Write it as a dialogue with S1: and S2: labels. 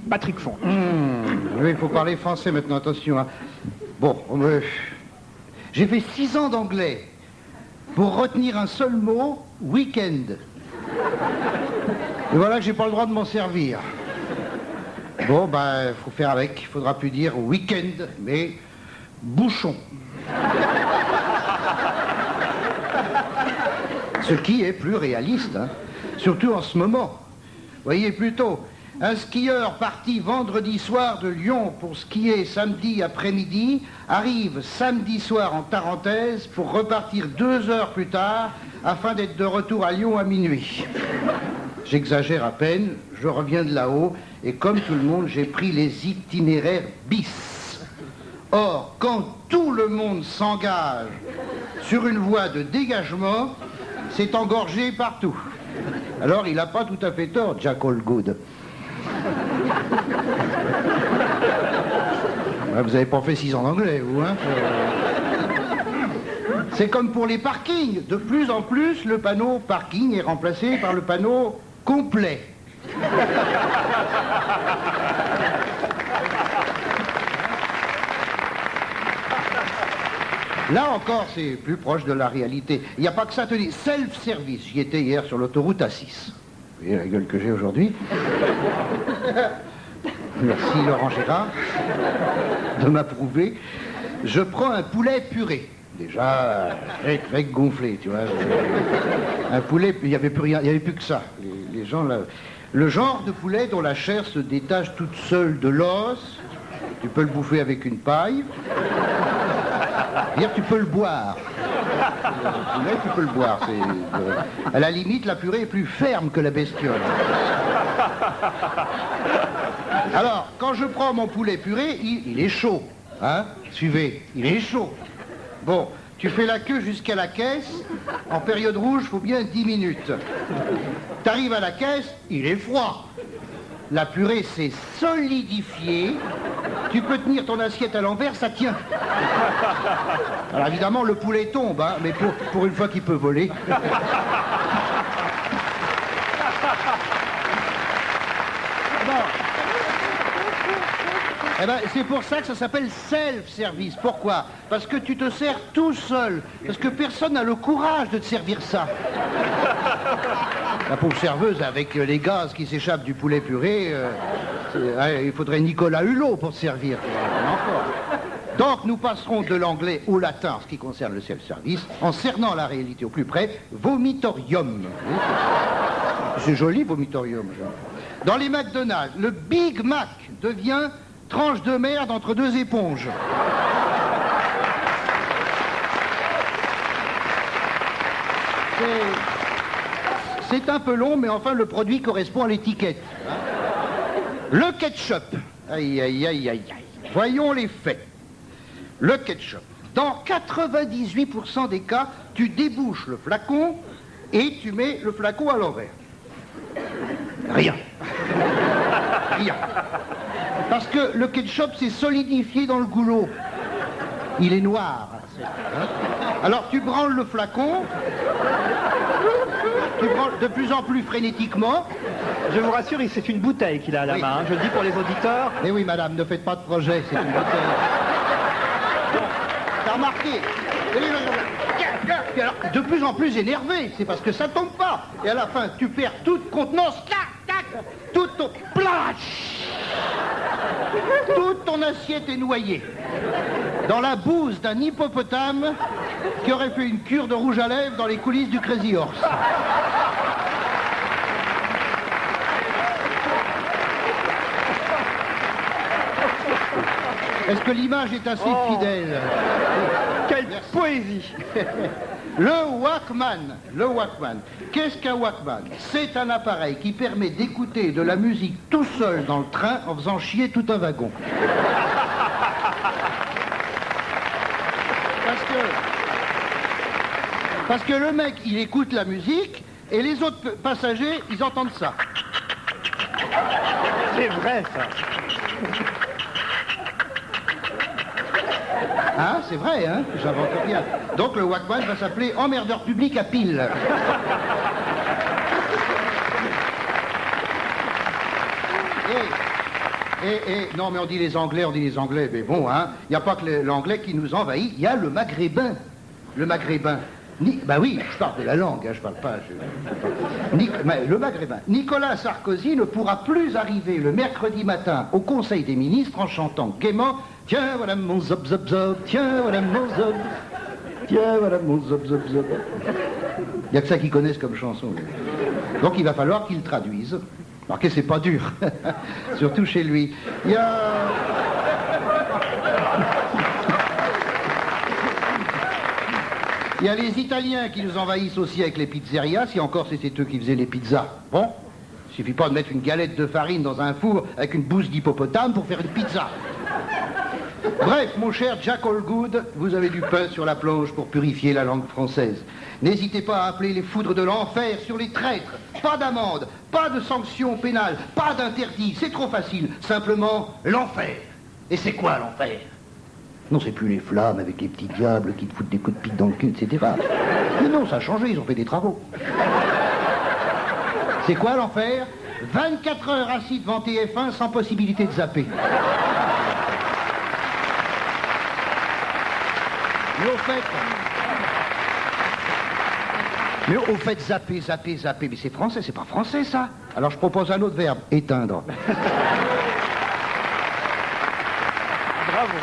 S1: Patrick Font.
S2: Oui, il faut parler français maintenant, attention. Hein. Bon, j'ai fait 6 ans d'anglais pour retenir un seul mot, week-end. Et voilà que j'ai pas le droit de m'en servir. Bon, ben, faut faire avec. Il faudra plus dire week-end, mais bouchon. Ce qui est plus réaliste, hein. Surtout en ce moment. Voyez plutôt, un skieur parti vendredi soir de Lyon pour skier samedi après-midi arrive samedi soir en Tarentaise pour repartir 2 heures plus tard afin d'être de retour à Lyon à minuit. J'exagère à peine, je reviens de là-haut et comme tout le monde, j'ai pris les itinéraires bis. Or, quand tout le monde s'engage sur une voie de dégagement, c'est engorgé partout. Alors, il n'a pas tout à fait tort, Jack Allgood. Ouais, vous n'avez pas fait 6 ans d'anglais, vous, hein? C'est comme pour les parkings. De plus en plus, le panneau parking est remplacé par le panneau complet. Là encore, c'est plus proche de la réalité. Il n'y a pas que ça, tenez, self-service. J'y étais hier sur l'autoroute A6. Vous voyez la gueule que j'ai aujourd'hui? Merci Laurent Gérard de m'approuver. Je prends un poulet puré. Déjà, très gonflé, tu vois. Un poulet, il n'y avait plus rien, il n'y avait plus que ça. Les gens, là, le genre de poulet dont la chair se détache toute seule de l'os, tu peux le bouffer avec une paille. Dire tu peux le boire. Le poulet, tu peux le boire. À la limite, la purée est plus ferme que la bestiole. Alors, quand je prends mon poulet puré, il est chaud. Hein? Suivez, il est chaud. Bon, tu fais la queue jusqu'à la caisse. En période rouge, il faut bien 10 minutes. T'arrives à la caisse, il est froid. La purée s'est solidifiée. Tu peux tenir ton assiette à l'envers, ça tient. Alors évidemment, le poulet tombe, hein, mais pour une fois qu'il peut voler. Eh ben, c'est pour ça que ça s'appelle self-service. Pourquoi? Parce que tu te sers tout seul. Parce que personne n'a le courage de te servir ça. La pauvre serveuse, avec les gaz qui s'échappent du poulet puré, il faudrait Nicolas Hulot pour te servir. Encore. Donc nous passerons de l'anglais au latin en ce qui concerne le self-service, en cernant la réalité au plus près, vomitorium. C'est joli, vomitorium. Dans les McDonald's, le Big Mac devient tranche de merde entre 2 éponges. C'est un peu long, mais enfin le produit correspond à l'étiquette. Le ketchup. Aïe, aïe, aïe, aïe, aïe. Voyons les faits. Le ketchup. Dans 98% des cas, tu débouches le flacon et tu mets le flacon à l'envers. Rien. Rien. Parce que le ketchup s'est solidifié dans le goulot. Il est noir. Hein? Alors tu branles le flacon, tu branles de plus en plus frénétiquement.
S1: Je vous rassure, c'est une bouteille qu'il a à la main. Hein. Je le dis pour les auditeurs.
S2: Mais oui, madame, ne faites pas de projet, c'est une bouteille. T'as remarqué? Et alors, de plus en plus énervé, c'est parce que ça tombe pas. Et à la fin, tu perds toute contenance. Tac, tac, tout ton... Plash! Toute ton assiette est noyée dans la bouse d'un hippopotame qui aurait fait une cure de rouge à lèvres dans les coulisses du Crazy Horse. Est-ce que l'image est assez fidèle?
S1: Quelle poésie!
S2: Le Walkman. Qu'est-ce qu'un Walkman? C'est un appareil qui permet d'écouter de la musique tout seul dans le train en faisant chier tout un wagon. Parce que le mec, il écoute la musique et les autres passagers, ils entendent ça.
S1: C'est vrai, ça.
S2: Hein, c'est vrai, hein? J'invente rien. Donc le Walkman va s'appeler emmerdeur public à pile. Non, mais on dit les Anglais, mais bon, hein, il n'y a pas que l'anglais qui nous envahit, il y a le maghrébin. Le maghrébin. Bah oui, je parle de la langue, hein, je parle pas. Le maghrébin. Nicolas Sarkozy ne pourra plus arriver le mercredi matin au Conseil des ministres en chantant gaiement « Tiens, voilà mon zob zob zob, tiens, voilà mon zob, tiens, voilà mon zob zob zob ». Il n'y a que ça qu'ils connaissent comme chanson. Donc il va falloir qu'ils traduisent. Remarquez, c'est pas dur, surtout chez lui. Il y a... Il y a les Italiens qui nous envahissent aussi avec les pizzerias, si encore c'était eux qui faisaient les pizzas. Bon, il suffit pas de mettre une galette de farine dans un four avec une bouse d'hippopotame pour faire une pizza. Bref, mon cher Jack Allgood, vous avez du pain sur la planche pour purifier la langue française. N'hésitez pas à appeler les foudres de l'enfer sur les traîtres. Pas d'amende, pas de sanctions pénales, pas d'interdit, c'est trop facile. Simplement l'enfer. Et c'est quoi l'enfer? Non, c'est plus les flammes avec les petits diables qui te foutent des coups de pique dans le cul, etc. Mais non, ça a changé, ils ont fait des travaux. C'est quoi l'enfer? 24 heures assis devant TF1 sans possibilité de zapper. Mais au fait, zapper, mais c'est français, c'est pas français ça. Alors je propose un autre verbe, éteindre.
S1: Bravo.